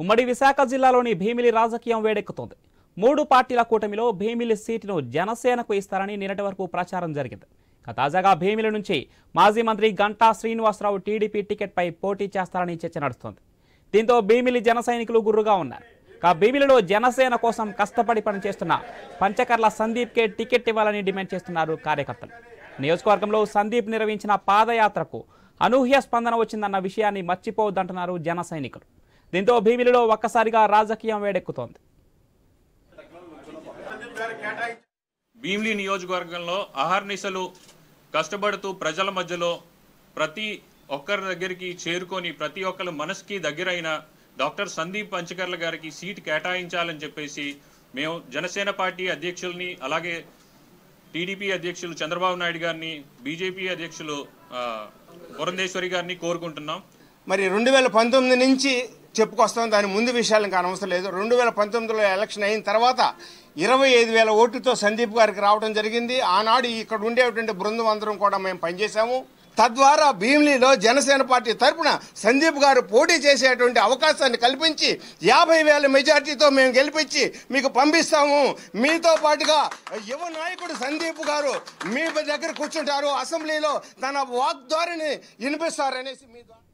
ఉమ్మడి విశాఖ జిల్లాలోని భీమిలి రాజకీయం వేడెక్కుతోంది. 3 పార్టీల కూటమిలో భీమిలి సీటును జనసేనకు ఇస్తారని నిన్నటి వరకు ప్రచారం జరిగింది. తాజాగా భీమిలి నుంచి మాజీ మంత్రి గంటా శ్రీనివాసరావు టీడీపీ టికెట్పై పోటీ చేస్తారని చర్చ నడుస్తోంది. దీంతో భీమిలి జన సైనికులు గుర్రుగా ఉన్నారు. భీమిలిలో జనసేన కోసం కష్టపడి పనిచేస్తున్న పంచకర్ల సందీప్కే టికెట్ ఇవ్వాలని డిమాండ్ చేస్తున్నారు కార్యకర్తలు. నియోజకవర్గంలో సందీప్ నిర్వహించిన పాదయాత్రకు అనూహ్య స్పందన వచ్చిందన్న విషయాన్ని మర్చిపోవద్దంటున్నారు జన సైనికులు. దీంతో భీమిలిలో ఒక్కసారిగా రాజకీయం వేడెక్కుతోంది. భీమిలి నియోజకవర్గంలో అహర్నిశలు కష్టపడుతూ ప్రజల మధ్యలో ప్రతి ఒక్కరి దగ్గరికి చేరుకొని ప్రతి ఒక్కరి మనసుకి దగ్గరైన డాక్టర్ సందీప్ పంచకర్ల గారికి సీట్ కేటాయించాలని చెప్పేసి మేము జనసేన పార్టీ అధ్యక్షుల్ని, అలాగే టీడీపీ అధ్యక్షులు చంద్రబాబు నాయుడు గారిని, బీజేపీ అధ్యక్షులు పురంధేశ్వరి గారిని కోరుకుంటున్నాం. మరి 2019 నుంచి చెప్పుకొస్తాం, దాని ముందు విషయాలు ఇంకా అనవసరం లేదు. 2019లో ఎలక్షన్ అయిన తర్వాత 25,000 ఓట్లతో సందీప్ గారికి రావడం జరిగింది. ఆనాడు ఇక్కడ ఉండేటువంటి బృందం అందరం కూడా మేము పనిచేశాము. తద్వారా భీమిలిలో జనసేన పార్టీ తరఫున సందీప్ గారు పోటీ చేసేటువంటి అవకాశాన్ని కల్పించి 50,000 మెజార్టీతో మేము గెలిపించి మీకు పంపిస్తాము. మీతో పాటుగా యువ నాయకుడు సందీప్ గారు మీ దగ్గర కూర్చుంటారు, అసెంబ్లీలో తన వాగ్దారిని వినిపిస్తారనేసి మీ ద్వారా